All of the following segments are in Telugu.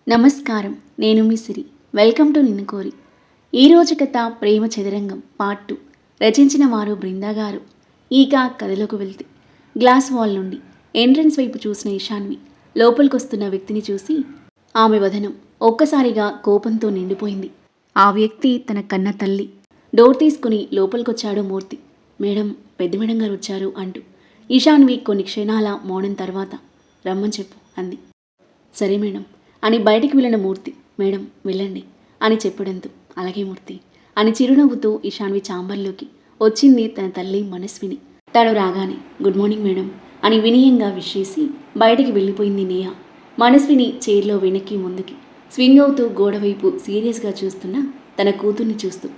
నమస్కారం. నేను మీ సిరి. వెల్కమ్ టు నిన్ను కోరి. ఈరోజు కథ ప్రేమ చదరంగం పార్ట్ 2. రచించిన వారు బృందా గారు. ఇక కథలోకి వెళ్తే గ్లాస్ వాల్ నుండి ఎంట్రన్స్ వైపు చూసిన ఇషాన్వి లోపలికొస్తున్న వ్యక్తిని చూసి ఆమె వదనం ఒక్కసారిగా కోపంతో నిండిపోయింది. ఆ వ్యక్తి తన కన్న తల్లి. డోర్ తీసుకుని లోపలికొచ్చాడు మూర్తి. మేడం, పెద్ద మేడం గారు వచ్చారు అంటూ. ఇషాన్వి కొన్ని క్షణాల మౌనం తర్వాత రమ్మని చెప్పు అంది. సరే మేడం అని బయటికి వెళ్ళిన మూర్తి, మేడం వెళ్ళండి అని చెప్పడంతో అలాగే మూర్తి అని చిరునవ్వుతూ ఇషాన్వి ఛాంబర్లోకి వచ్చింది తన తల్లి మనస్విని. తను రాగానే గుడ్ మార్నింగ్ మేడం అని వినయంగా విష్ చేసి బయటికి వెళ్ళిపోయింది నేహ. మనస్విని చైర్లో వెనక్కి ముందుకి స్వింగ్ అవుతూ గోడవైపు సీరియస్గా చూస్తున్న తన కూతుర్ని చూస్తూ,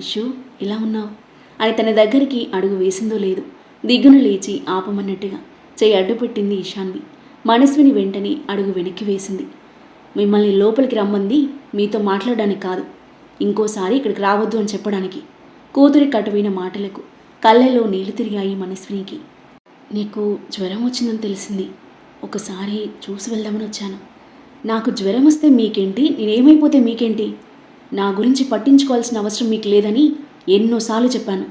ఇషు ఎలా ఉన్నావు అని తన దగ్గరికి అడుగు వేసిందో లేదు దిగ్గున లేచి ఆపమన్నట్టుగా చేయి అడ్డుపెట్టింది ఇషాన్వి. మనస్విని వెంటనే అడుగు వెనక్కి వేసింది. మిమ్మల్ని లోపలికి రమ్మంది మీతో మాట్లాడడానికి కాదు, ఇంకోసారి ఇక్కడికి రావద్దు అని చెప్పడానికి. కూతురి కటువైన మాటలకు కళ్ళలో నీళ్లు తిరిగాయి మనస్వినికి. నీకు జ్వరం వచ్చిందని తెలిసింది, ఒకసారి చూసి వెళ్దామని వచ్చాను. నాకు జ్వరం వస్తే మీకేంటి, నేనేమైపోతే మీకేంటి? నా గురించి పట్టించుకోవాల్సిన అవసరం మీకు లేదని ఎన్నోసార్లు చెప్పాను.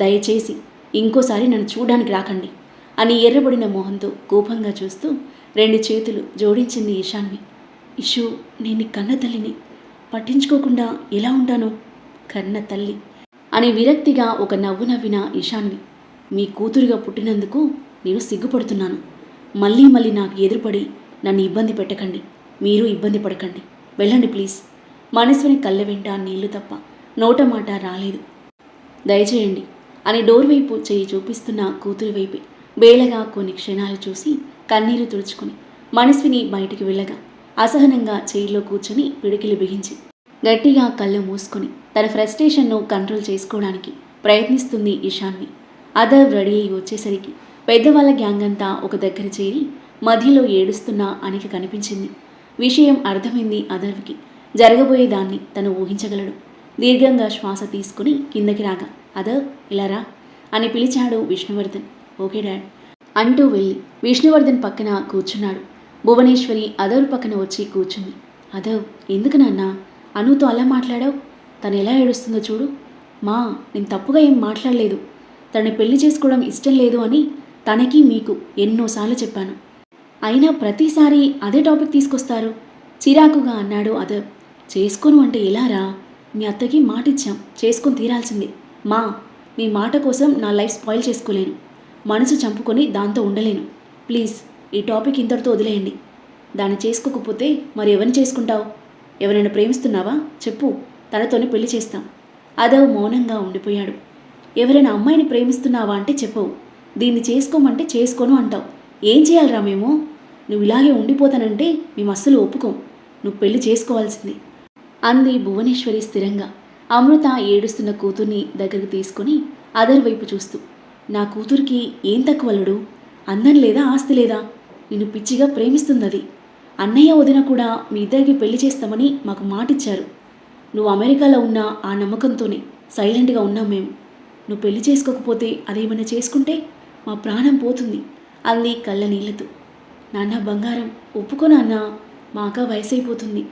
దయచేసి ఇంకోసారి నన్ను చూడడానికి రాకండి అని ఎర్రబడిన మొహంతో కోపంగా చూస్తూ 2 చేతులు జోడించింది ఇషాన్వి. ఇషు, నేను కన్న తల్లిని, పట్టించుకోకుండా ఎలా ఉంటాను? కన్న తల్లి అని విరక్తిగా ఒక నవ్వు నవ్విన ఇషాన్వి. మీ కూతురుగా పుట్టినందుకు నేను సిగ్గుపడుతున్నాను. మళ్ళీ మళ్ళీ నాకు ఎదురుపడి నన్ను ఇబ్బంది పెట్టకండి, మీరు ఇబ్బంది పడకండి, వెళ్ళండి ప్లీజ్. మనస్విని కళ్ళ వెంట నీళ్లు తప్ప నోట మాట రాలేదు. దయచేయండి అని డోర్ వైపు చేయి చూపిస్తున్న కూతురి వైపే బేలగా కొన్ని క్షణాలు చూసి కన్నీరు తుడుచుకుని మనస్విని బయటికి వెళ్ళగా అసహనంగా చైర్లో కూర్చొని పిడికిలి బిగించి గట్టిగా కళ్ళు మూసుకొని తన ఫ్రస్ట్రేషన్ను కంట్రోల్ చేసుకోవడానికి ప్రయత్నిస్తుంది ఇషాన్వి. అదర్ రెడీ అయి వచ్చేసరికి పెద్దవాళ్ళ గ్యాంగ్ అంతా ఒక దగ్గర చేరి మధ్యలో ఏడుస్తున్న అనిక కనిపించింది. విషయం అర్థమైంది అదర్కి. జరగబోయేదాన్ని తను ఊహించగలడు. దీర్ఘంగా శ్వాస తీసుకుని కిందకి రాగా అదర్ ఇలా రా అని పిలిచాడు విష్ణువర్ధన్. ఓకే డాడ్ అంటూ వెళ్ళి విష్ణువర్ధన్ పక్కన కూర్చున్నాడు. భువనేశ్వరి అదర్ పక్కన వచ్చి కూర్చుంది. అదర్, ఎందుకు నాన్న అనుతో అలా మాట్లాడావు? తను ఎలా ఏడుస్తుందో చూడు. మా, నేను తప్పుగా ఏం మాట్లాడలేదు. తనని పెళ్లి చేసుకోవడం ఇష్టం లేదు అని తనకి మీకు ఎన్నోసార్లు చెప్పాను. అయినా ప్రతిసారి అదే టాపిక్ తీసుకొస్తారు చిరాకుగా అన్నాడు అదర్. చేసుకోను అంటే ఎలా రా? మీ అత్తకి మాట ఇచ్చాం, చేసుకొని తీరాల్సిందే. మా, మీ మాట కోసం నా లైఫ్ స్పాయిల్ చేసుకోలేను, మనసు చంపుకొని దాంతో ఉండలేను. ప్లీజ్ ఈ టాపిక్ ఇంతటితో వదిలేయండి. దాన్ని చేసుకోకపోతే మరి ఎవరిని చేసుకుంటావు? ఎవరైనా ప్రేమిస్తున్నావా చెప్పు, తనతోనే పెళ్లి చేస్తాం. అదవ్ మౌనంగా ఉండిపోయాడు. ఎవరైనా అమ్మాయిని ప్రేమిస్తున్నావా అంటే చెప్పవు, దీన్ని చేసుకోమంటే చేసుకోను అంటావు. ఏం చేయాలిరా మేము? నువ్వు ఇలాగే ఉండిపోతానంటే మేము అస్సలు ఒప్పుకోం. నువ్వు పెళ్లి చేసుకోవాల్సింది అంది భువనేశ్వరి స్థిరంగా. అమృత ఏడుస్తున్న కూతుర్ని దగ్గరికి తీసుకుని అదర్ వైపు చూస్తూ, నా కూతురికి ఏం తక్కువలుడు? అందం లేదా, ఆస్తి లేదా? నిన్ను పిచ్చిగా ప్రేమిస్తున్నది. అన్నయ్య వదిన కూడా మీ ఇద్దరికి పెళ్లి చేస్తామని మాకు మాటిచ్చారు. నువ్వు అమెరికాలో ఉన్న ఆ నమ్మకంతోనే సైలెంట్గా ఉన్నాం మేము. నువ్వు పెళ్లి చేసుకోకపోతే అదేమైనా చేసుకుంటే మా ప్రాణం పోతుంది అంది కళ్ళ నీళ్లతో. నాన్న బంగారం, ఒప్పుకో నాన్న, మా అక్క వయసు అయిపోతుంది.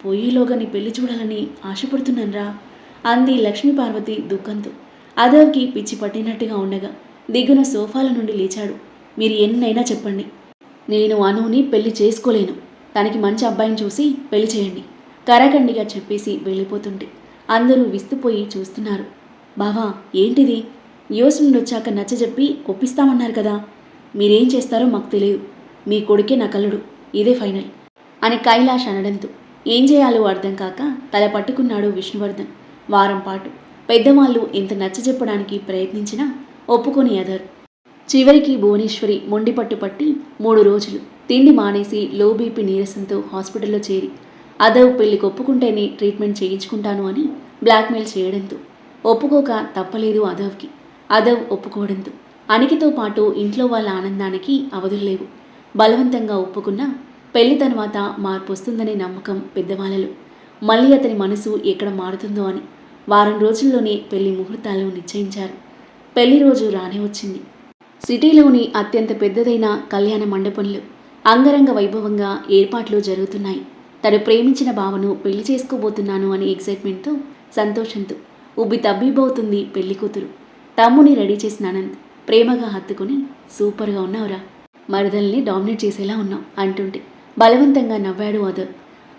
పోయేలోగా నీ పెళ్లి చూడాలని ఆశపడుతున్నానరా అంది లక్ష్మీపార్వతి దుఃఖంతో. అదర్కి పిచ్చి పట్టినట్టుగా ఉండగా దిగున సోఫాల నుండి లేచాడు. మీరు ఎన్నైనా చెప్పండి, నేను అనుని పెళ్లి చేసుకోలేను. తనకి మంచి అబ్బాయిని చూసి పెళ్లి చేయండి కరాఖండిగా చెప్పేసి వెళ్ళిపోతుంటే అందరూ విస్తుపోయి చూస్తున్నారు. బావా ఏంటిది? యూఎస్ నుండి వచ్చాక నచ్చజెప్పి ఒప్పిస్తామన్నారు కదా, మీరేం చేస్తారో మాకు తెలియదు. మీ కొడుకే నా కల్లుడు, ఇదే ఫైనల్ అని కైలాష్ అనడంతో ఏం చేయాలో అర్థం కాక తల పట్టుకున్నాడు విష్ణువర్ధన్. వారం పాటు పెద్దవాళ్ళు ఎంత నచ్చజెప్పడానికి ప్రయత్నించినా ఒప్పుకొని అదర్. చివరికి భువనేశ్వరి మొండిపట్టు పట్టి 3 రోజులు తిండి మానేసి లో బీపీ నీరసంతో హాస్పిటల్లో చేరి అదవ్ పెళ్లికి ఒప్పుకుంటేనే ట్రీట్మెంట్ చేయించుకుంటాను అని బ్లాక్మెయిల్ చేయడంతో ఒప్పుకోక తప్పలేదు అదవ్కి. అదవ్ ఒప్పుకోవడంతో అనికితో పాటు ఇంట్లో వాళ్ళ ఆనందానికి అవధుల్లేవు. బలవంతంగా ఒప్పుకున్నా పెళ్లి తర్వాత మార్పు వస్తుందనే నమ్మకం పెద్దవాళ్ళలో. మళ్ళీ అతని మనసు ఎక్కడ మారుతుందో అని వారం రోజుల్లోనే పెళ్లి ముహూర్తాలు నిశ్చయించారు. పెళ్లి రోజు రానే వచ్చింది. సిటీలోని అత్యంత పెద్దదైన కళ్యాణ మండపంలో అంగరంగ వైభవంగా ఏర్పాట్లు జరుగుతున్నాయి. తను ప్రేమించిన బావను పెళ్లి చేసుకోబోతున్నాను అనే ఎక్సైట్మెంట్తో, సంతోషంతో ఉబ్బి తబ్బిబ్బవుతుంది పెళ్లి కూతురు. తమ్ముని రెడీ చేసిన అనంత్ ప్రేమగా హత్తుకుని, సూపర్గా ఉన్నావురా, మరదల్ని డామినేట్ చేసేలా ఉన్నావు అంటుంటే బలవంతంగా నవ్వాడు అదర్.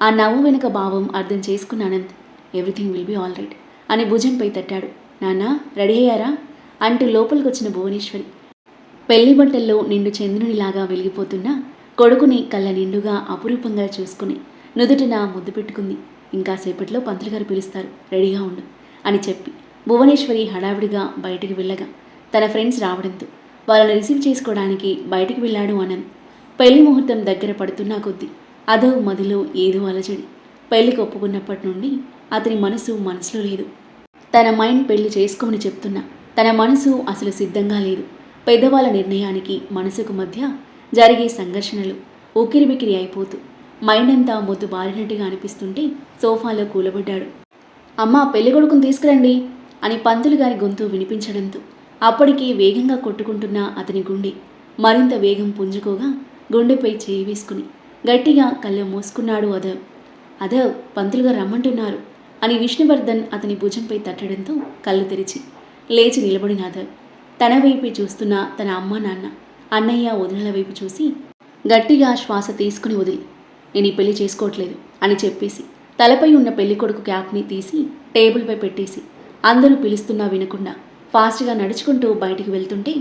ఆ నవ్వు వెనుక భావం అర్థం చేసుకున్న Anant, everything will be all right అని భుజంపై తట్టాడు. నాన్న రెడీ అయ్యారా అంటూ లోపలికొచ్చిన భువనేశ్వరి పెళ్లి బట్టల్లో నిండు చంద్రునిలాగా వెలిగిపోతున్న కొడుకుని కళ్ళ నిండుగా అపురూపంగా చూసుకుని నుదుటిన ముద్దు పెట్టుకుంది. ఇంకాసేపట్లో పంతులు గారు పిలుస్తారు, రెడీగా ఉండు అని చెప్పి భువనేశ్వరి హడావిడిగా బయటికి వెళ్ళగా తన ఫ్రెండ్స్ రావడంతో వాళ్ళని రిసీవ్ చేసుకోవడానికి బయటికి వెళ్ళాడు అనంత్. పెళ్లి ముహూర్తం దగ్గర పడుతున్నా కొద్దీ అదో మదిలో ఏదో అలజడి. పెళ్లికి ఒప్పుకున్నప్పటి నుండి అతని మనసులో లేదు. తన మైండ్ పెళ్లి చేసుకోమని చెప్తున్నా తన మనసు అసలు సిద్ధంగా లేదు. పెద్దవాళ్ళ నిర్ణయానికి మనసుకు మధ్య జరిగే సంఘర్షణలు ఉక్కిరిబిక్కిరి అయిపోతూ మైండ్ అంతా మొద్దు బారినట్టుగా అనిపిస్తుంటే సోఫాలో కూలబడ్డాడు. అమ్మా పెళ్ళికొడుకుని తీసుకురండి అని పంతులు గారి గొంతు వినిపించడంతో అప్పటికి వేగంగా కొట్టుకుంటున్న అతని గుండె మరింత వేగం పుంజుకోగా గుండెపై చేయి వేసుకుని గట్టిగా కళ్ళు మూసుకున్నాడు అదవ్. అదవ్ పంతులుగా రమ్మంటున్నారు అని విష్ణువర్ధన్ అతని భుజంపై తట్టడంతో కళ్ళు తెరిచి లేచి నిలబడిన అదవ్ తన వైపు చూస్తున్న తన అమ్మ నాన్న అన్నయ్య వదినల వైపు చూసి గట్టిగా శ్వాస తీసుకుని వదిలి, నేను ఈ పెళ్లి చేసుకోవట్లేదు అని చెప్పేసి తలపై ఉన్న పెళ్లికొడుకు క్యాప్ని తీసి టేబుల్పై పెట్టేసి అందరూ పిలుస్తున్నా వినకుండా ఫాస్ట్గా నడుచుకుంటూ బయటికి వెళ్తుంటే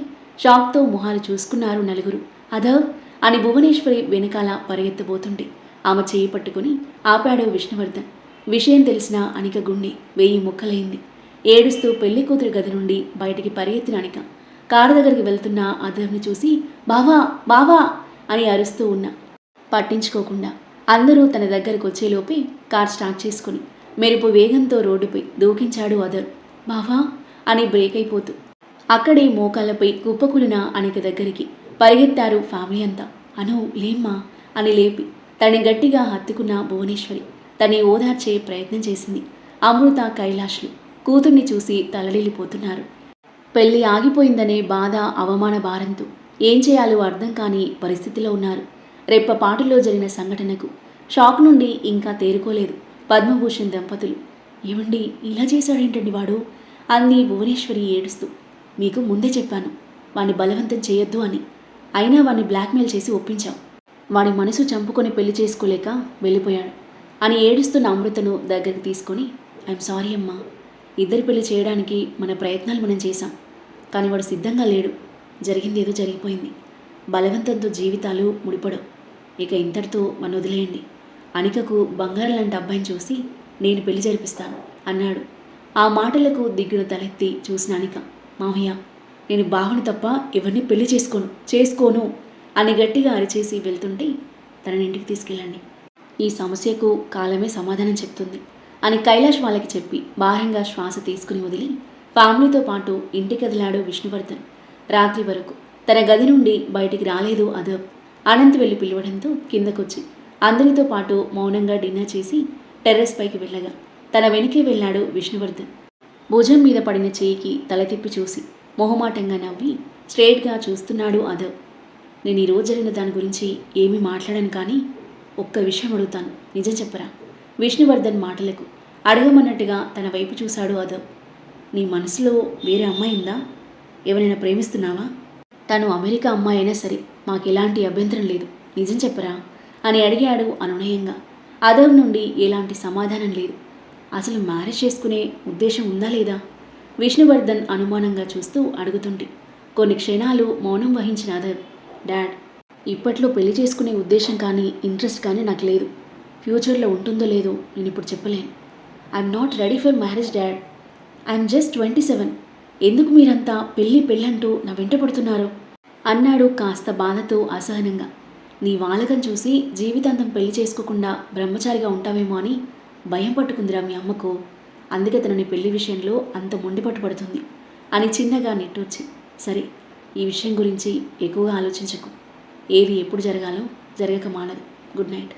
షాక్తో మొహాలు చూసుకున్నారు నలుగురు. అదవ్ అని భువనేశ్వరి వెనకాల పరిగెత్తబోతుంటే ఆమె చేయి పట్టుకుని ఆపాడు విష్ణువర్ధన్. విషయం తెలిసిన అనిక గుండె 1000 ముక్కలైంది. ఏడుస్తూ పెళ్లి కూతురి గది నుండి బయటికి పరిగెత్తిన అనిక కారు దగ్గరికి వెళ్తున్న అదవ్ని చూసి బావా బావా అని అరుస్తూ ఉన్నా పట్టించుకోకుండా అందరూ తన దగ్గరకు వచ్చేలోపే కార్ స్టార్ట్ చేసుకుని మెరుపు వేగంతో రోడ్డుపై దూకించాడు అదర్. బావా అని బ్రేక్ అయిపోతూ అక్కడే మోకాళ్ళపై కుప్పకూలిన అనిక దగ్గరికి పరిగెత్తారు ఫ్యామిలీ అంతా. అను లేమ్మా అని లేపి తని గట్టిగా హత్తుకున్న భువనేశ్వరి తని ఓదార్చే ప్రయత్నం చేసింది. అమృత కైలాష్లు కూతుర్ని చూసి తలడిల్లిపోతున్నారు. పెళ్లి ఆగిపోయిందనే బాధ అవమాన భారంతో ఏం చేయాలో అర్థం కాని పరిస్థితిలో ఉన్నారు. రెప్పపాటులో జరిగిన సంఘటనకు షాక్ నుండి ఇంకా తేరుకోలేదు పద్మభూషణ్ దంపతులు. ఏమండి ఇలా చేశాడేంటండి వాడు అంది భువనేశ్వరి ఏడుస్తూ. మీకు ముందే చెప్పాను వాణ్ణి బలవంతం చేయొద్దు అని, అయినా వాణ్ణి బ్లాక్మెయిల్ చేసి ఒప్పించాం. వాడి మనసు చంపుకొని పెళ్లి చేసుకోలేక వెళ్ళిపోయాడు అని ఏడుస్తున్న అమృతను దగ్గరికి తీసుకొని, ఐఎమ్ సారీ అమ్మా, ఇద్దరి పెళ్లి చేయడానికి మన ప్రయత్నాలు మనం చేశాం, కానీ వాడు సిద్ధంగా లేడు. జరిగింది ఏదో జరిగిపోయింది. బలవంతంతో జీవితాలు ముడిపడవు. ఇక ఇంతటితో మన వదిలేయండి. అనికకు బంగారం లాంటి అబ్బాయిని చూసి నేను పెళ్లి జరిపిస్తాను అన్నాడు. ఆ మాటలకు దిగ్గున తలెత్తి చూసిన అనిక, మామయ్య నేను బావని తప్ప ఎవరిని పెళ్లి చేసుకోను అని గట్టిగా అరిచేసి వెళ్తుంటే తనని ఇంటికి తీసుకెళ్ళండి, ఈ సమస్యకు కాలమే సమాధానం చెప్తుంది అని కైలాష్ వాళ్ళకి చెప్పి భారంగా శ్వాస తీసుకుని వదిలి ఫ్యామిలీతో పాటు ఇంటికి కదిలాడు విష్ణువర్ధన్. రాత్రి వరకు తన గది నుండి బయటికి రాలేదు అదవ్. అనంత్ వెళ్ళి పిలవడంతో కిందకొచ్చి అందరితో పాటు మౌనంగా డిన్నర్ చేసి టెర్రస్ పైకి వెళ్ళగా తన వెనకే వెళ్ళాడు విష్ణువర్ధన్. భుజం మీద పడిన చేయికి తల తిప్పి చూసి మొహమాటంగా నవ్వి స్ట్రైట్గా చూస్తున్నాడు అదవ్. నేను ఈరోజు జరిగిన దాని గురించి ఏమీ మాట్లాడాను, కానీ ఒక్క విషయం అడుగుతాను, నిజం చెప్పరా? విష్ణువర్ధన్ మాటలకు అడగమన్నట్టుగా తన వైపు చూశాడు అదవ్. నీ మనసులో వేరే అమ్మాయి ఉందా? ఎవరైనా ప్రేమిస్తున్నావా? తను అమెరికా అమ్మాయి అయినా సరే మాకు ఎలాంటి అభ్యంతరం లేదు, నిజం చెప్పరా అని అడిగాడు అనునయంగా. అదవ్ నుండి ఎలాంటి సమాధానం లేదు. అసలు మ్యారేజ్ చేసుకునే ఉద్దేశం ఉందా లేదా? విష్ణువర్ధన్ అనుమానంగా చూస్తూ అడుగుతుంటే కొన్ని క్షణాలు మౌనం వహించిన అదవ్, డాడ్ ఇప్పట్లో పెళ్లి చేసుకునే ఉద్దేశం కానీ ఇంట్రెస్ట్ కానీ నాకు లేదు. ఫ్యూచర్లో ఉంటుందో లేదో నేను ఇప్పుడు చెప్పలేను. I'm not ready for marriage dad, I'm just 27. ఎందుకు మీరంతా పెళ్ళంటూ నా వెంట పడుతున్నారు అన్నాడు కాస్త బాధతో అసహనంగా. నీ వాలకం చూసి జీవితాంతం పెళ్లి చేసుకోకుండా బ్రహ్మచారిగా ఉంటావేమో అని భయం పట్టుకుందిరా మీ అమ్మకు, అందుకే తనని పెళ్లి విషయంలో అంత మొండి పట్టుబడుతుంది అని చిన్నగా నిట్టూర్చి, సరే ఈ విషయం గురించి ఎక్కువగా ఆలోచించకు, ఏది ఎప్పుడు జరగాలో జరగక మానదు, గుడ్ నైట్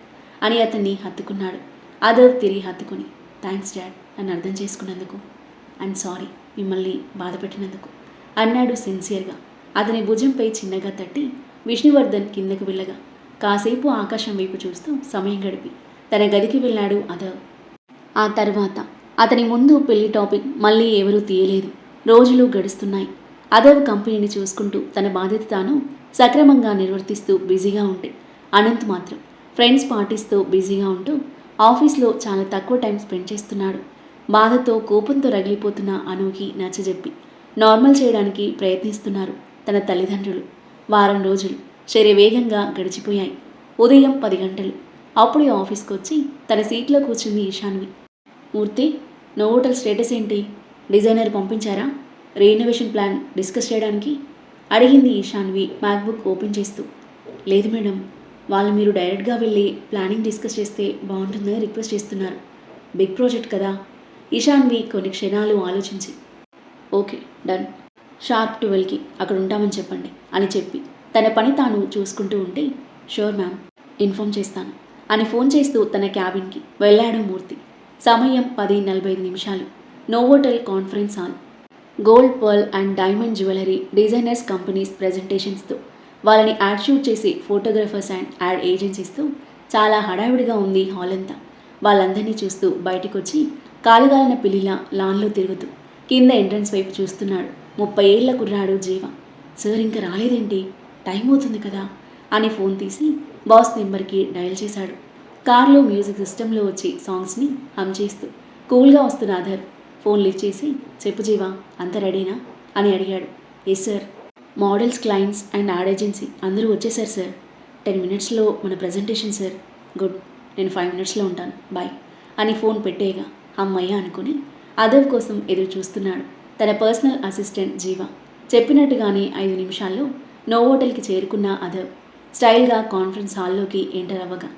అని అతన్ని హత్తుకున్నాడు. అదర్ తిరిగి హత్తుకుని, థ్యాంక్స్ డాడ్ నన్ను అర్థం చేసుకున్నందుకు, ఐఎమ్ సారీ మిమ్మల్ని బాధ పెట్టినందుకు అన్నాడు సిన్సియర్గా. అతని భుజంపై చిన్నగా తట్టి విష్ణువర్ధన్ కిందకు వెళ్ళగా కాసేపు ఆకాశం వైపు చూస్తూ సమయం గడిపి తన గదికి వెళ్ళాడు అదవ్. ఆ తర్వాత అతని ముందు పెళ్లి టాపిక్ మళ్ళీ ఎవరూ తీయలేదు. రోజులు గడుస్తున్నాయి. అదవ్ కంపెనీని చూసుకుంటూ తన బాధ్యత తాను సక్రమంగా నిర్వర్తిస్తూ బిజీగా ఉంటే, అనంత్ మాత్రం ఫ్రెండ్స్ పార్టీస్తో బిజీగా ఉంటూ ఆఫీస్లో చాలా తక్కువ టైం స్పెండ్ చేస్తున్నాడు. బాధతో కోపంతో రగిలిపోతున్న అనుకి నచ్చజెప్పి నార్మల్ చేయడానికి ప్రయత్నిస్తున్నారు తన తల్లిదండ్రులు. వారం రోజులు శరవేగంగా గడిచిపోయాయి. ఉదయం 10 గంటలు. అప్పుడే ఆఫీస్కి వచ్చి తన సీట్లో కూర్చుంది ఈశాన్వి. మూర్తి, నోవోటల్ స్టేటస్ ఏంటి? డిజైనర్ పంపించారా రీఇనోవేషన్ ప్లాన్ డిస్కస్ చేయడానికి? అడిగింది ఈశాన్వి మ్యాక్బుక్ ఓపెన్ చేస్తూ. లేదు మేడం, వాళ్ళు మీరు డైరెక్ట్గా వెళ్ళి ప్లానింగ్ డిస్కస్ చేస్తే బాగుంటుందని రిక్వెస్ట్ చేస్తున్నారు. బిగ్ ప్రాజెక్ట్ కదా. ఈశాన్వి కొన్ని క్షణాలు ఆలోచించి, ఓకే డన్, షార్ప్ 12కి అక్కడ ఉంటామని చెప్పండి అని చెప్పి తన పని తాను చూసుకుంటూ ఉంటే, షూర్ మ్యామ్, ఇన్ఫామ్ చేస్తాను అని ఫోన్ చేస్తూ తన క్యాబిన్కి వెళ్ళాడు మూర్తి. సమయం 10:45. Novotel conference hall. Gold, pearl and diamond jewellery designers companies ప్రెజెంటేషన్స్తో వాళ్ళని యాడ్ షూట్ చేసి ఫోటోగ్రఫర్స్ అండ్ యాడ్ ఏజెన్సీస్తో చాలా హడావిడిగా ఉంది హాల్ అంతా. వాళ్ళందరినీ చూస్తూ బయటకు వచ్చి కాలుగాలిన పిల్లిలా లాన్లో తిరుగుతూ కింద ఎంట్రన్స్ వైపు చూస్తున్నాడు 30 ఏళ్ల కుర్రాడు జీవ. సార్ ఇంకా రాలేదేంటి? టైం అవుతుంది కదా అని ఫోన్ తీసి బాస్ నెంబర్కి డయల్ చేశాడు. కార్లో మ్యూజిక్ సిస్టంలో వచ్చి సాంగ్స్ని హమ్ చేస్తూ కూల్గా వస్తున్న అదర్ ఫోన్ లిఫ్ట్ చేసి, చెప్పు జీవా, అంత రెడీనా అని అడిగాడు. Yes sir, models, clients and ad agency అందరూ వచ్చేసారు సార్. 10 మినిట్స్లో మన ప్రజెంటేషన్ సార్. గుడ్, నేను 5 మినిట్స్లో ఉంటాను, బాయ్ అని ఫోన్ పెట్టేయగా అమ్మయ్య అనుకుని అదవ్ కోసం ఎదురు చూస్తున్నాడు తన పర్సనల్ అసిస్టెంట్ జీవ. చెప్పినట్టుగానే 5 నిమిషాల్లో నోవోటెల్కి చేరుకున్న అదవ్ స్టైల్గా కాన్ఫరెన్స్ హాల్లోకి ఎంటర్ అవ్వగా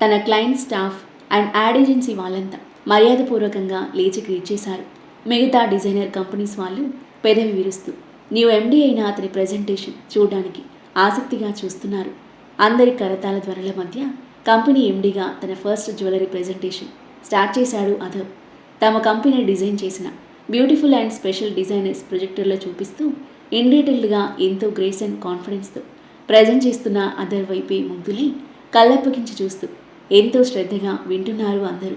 తన client, staff and ad agency వాళ్ళంతా మర్యాదపూర్వకంగా లేచి గ్రీట్ చేశారు. మిగతా డిజైనర్ కంపెనీస్ వాళ్ళు పెదవి విరుస్తూ న్యూ ఎండీ అయిన అతని ప్రజెంటేషన్ చూడడానికి ఆసక్తిగా చూస్తున్నారు. అందరి కరతాల ధ్వనుల మధ్య కంపెనీ ఎండీగా తన ఫస్ట్ జ్యువెలరీ ప్రజెంటేషన్ స్టార్ట్ చేశాడు అదవ్. తమ కంపెనీ డిజైన్ చేసిన బ్యూటిఫుల్ అండ్ స్పెషల్ డిజైనర్స్ ప్రొజెక్టర్లో చూపిస్తూ ఇన్ డీటెయిల్డ్గా ఎంతో గ్రేస్ అండ్ కాన్ఫిడెన్స్తో ప్రజెంట్ చేస్తున్న అదర్ వైపే ముగ్ధులై కళ్ళప్పగించి చూస్తూ ఎంతో శ్రద్ధగా వింటున్నారు అందరూ.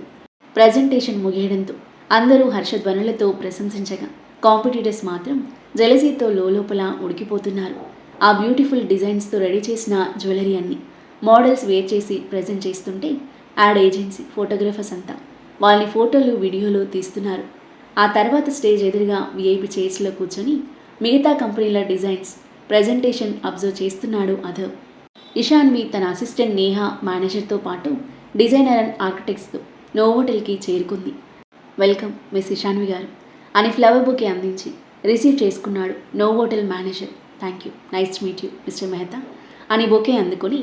ప్రజెంటేషన్ ముగియడంతో అందరూ హర్షధ్వనులతో ప్రశంసించగా కాంపిటీటర్స్ మాత్రం జలసీతో లోపల ఉడికిపోతున్నారు. ఆ బ్యూటిఫుల్ డిజైన్స్తో రెడీ చేసిన జ్యువెలరీ అన్ని మోడల్స్ వేర్ చేసి ప్రజెంట్ చేస్తుంటే యాడ్ ఏజెన్సీ ఫోటోగ్రఫర్స్ అంతా వాళ్ళని ఫోటోలు, వీడియోలు తీస్తున్నారు. ఆ తర్వాత స్టేజ్ ఎదురుగా విఐపి చైర్స్లో కూర్చొని మిగతా కంపెనీల డిజైన్స్ ప్రజెంటేషన్ అబ్జర్వ్ చేస్తున్నాడు అదవ్. ఇషాన్వి తన అసిస్టెంట్ నేహా, మేనేజర్తో పాటు డిజైనర్ అండ్ ఆర్కిటెక్ట్స్తో నోవోటెల్కి చేరుకుంది. వెల్కమ్ మిస్ ఇషాన్వి గారు అని ఫ్లవర్ బొకే అందించి రిసీవ్ చేసుకున్నాడు Novotel manager. Thank you, nice to meet you mister Mehta అని బొకే అందుకొని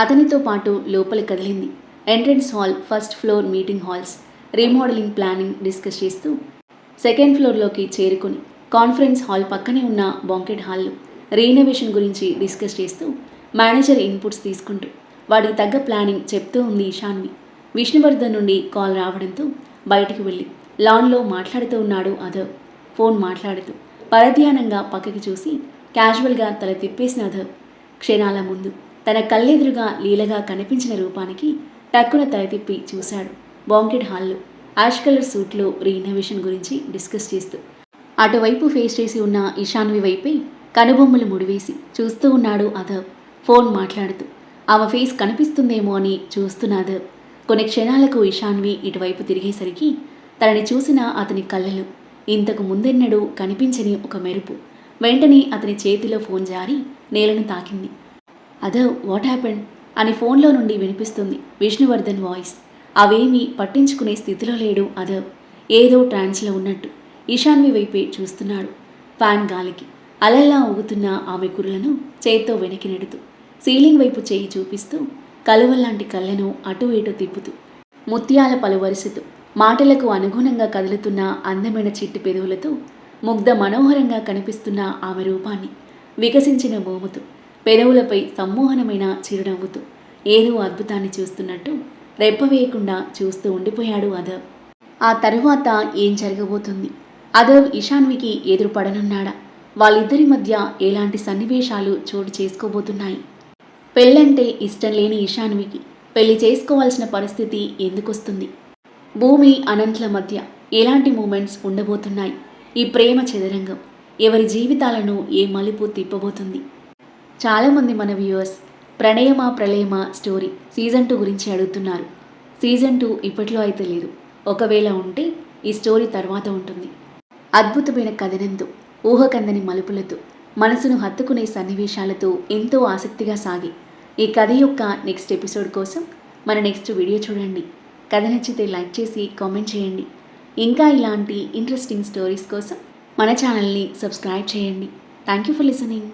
అతనితో పాటు లోపలికి కదిలింది. Entrance hall, first floor meeting halls remodelling planning discuss చేస్తూ సెకండ్ ఫ్లోర్లోకి చేరుకొని కాన్ఫరెన్స్ హాల్ పక్కనే ఉన్న బాంకెట్ హాల్లో రీఇనోవేషన్ గురించి డిస్కస్ చేస్తూ మేనేజర్ ఇన్పుట్స్ తీసుకుంటూ వాటికి తగ్గ ప్లానింగ్ చెప్తూ ఉంది ఇషాన్వి. విష్ణువర్ధన్ నుండి కాల్ రావడంతో బయటకు వెళ్ళి లాన్లో మాట్లాడుతూ ఉన్నాడు అదవ్. ఫోన్ మాట్లాడుతూ పరధ్యానంగా పక్కకి చూసి క్యాజువల్గా తల తిప్పేసిన అదవ్ క్షణాల ముందు తన కళ్ళెదురుగా లీలగా కనిపించిన రూపానికి టక్కున తల తిప్పి చూశాడు. బాంకెట్ హాల్లో యాష్ కలర్ సూట్లో రీఇనోవేషన్ గురించి డిస్కస్ చేస్తూ అటువైపు ఫేస్ చేసి ఉన్న ఇషాన్వి వైపే కనుబొమ్మలు ముడివేసి చూస్తూ ఉన్నాడు అదవ్. ఫోన్ మాట్లాడుతూ ఆమె ఫేస్ కనిపిస్తుందేమో అని చూస్తున్న అదవ్ కొన్ని క్షణాలకు ఇషాన్వి ఇటువైపు తిరిగేసరికి తనని చూసిన అతని కళ్ళలో ఇంతకు ముందెన్నడూ కనిపించని ఒక మెరుపు వెంటనే అతని చేతిలో ఫోన్ జారి నేలను తాకింది. అదవ్, వాట్ హ్యాపెండ్ అని ఫోన్లో నుండి వినిపిస్తుంది విష్ణువర్ధన్ వాయిస్. అవేమీ పట్టించుకునే స్థితిలో లేడు అదవ్. ఏదో ట్రాన్స్లో ఉన్నట్టు ఇషాన్వి వైపే చూస్తున్నాడు. ఫ్యాన్ గాలికి అలల్లా ఊగుతున్న ఆమె కురులను చేత్తో వెనక్కి నెడుతూ సీలింగ్ వైపు చేయి చూపిస్తూ కలువల్లాంటి కళ్ళను అటు ఇటు తిప్పుతూ ముత్యాల పలు వరుసతో మాటలకు అనుగుణంగా కదులుతున్న అందమైన చిట్టి పెదవులతో ముగ్ధ మనోహరంగా కనిపిస్తున్న ఆమె రూపాన్ని వికసించిన మోముతో పెదవులపై సమ్మోహనమైన చిరునవ్వుతో ఏదో అద్భుతాన్ని చూస్తున్నట్టు రెప్పవేయకుండా చూస్తూ ఉండిపోయాడు అదవ్. ఆ తరువాత ఏం జరగబోతుంది? అదవ్ ఇషాన్వికి ఎదురుపడనున్నాడా? వాళ్ళిద్దరి మధ్య ఎలాంటి సన్నివేశాలు చోటు చేసుకోబోతున్నాయి? పెళ్ళంటే ఇష్టం లేని ఇషాన్వికి పెళ్లి చేసుకోవాల్సిన పరిస్థితి ఎందుకొస్తుంది? భూమి అనంతల మధ్య ఎలాంటి మూమెంట్స్ ఉండబోతున్నాయి? ఈ ప్రేమ చదరంగం ఎవరి జీవితాలను ఏ మలుపు తిప్పబోతుంది? చాలామంది మన వ్యూవర్స్ ప్రణయమా ప్రళయమా స్టోరీ సీజన్ 2 గురించి అడుగుతున్నారు. సీజన్ 2 ఇప్పట్లో అయితే లేదు. ఒకవేళ ఉంటే ఈ స్టోరీ తర్వాత ఉంటుంది. అద్భుతమైన కథనంతో, ఊహకందని మలుపులతో, మనసును హత్తుకునే సన్నివేశాలతో ఎంతో ఆసక్తిగా సాగి ఈ కథ యొక్క నెక్స్ట్ ఎపిసోడ్ కోసం మన నెక్స్ట్ వీడియో చూడండి. కథ నచ్చితే లైక్ చేసి కామెంట్ చేయండి. ఇంకా ఇలాంటి ఇంట్రెస్టింగ్ స్టోరీస్ కోసం మన ఛానల్ని సబ్స్క్రైబ్ చేయండి. Thank you for listening.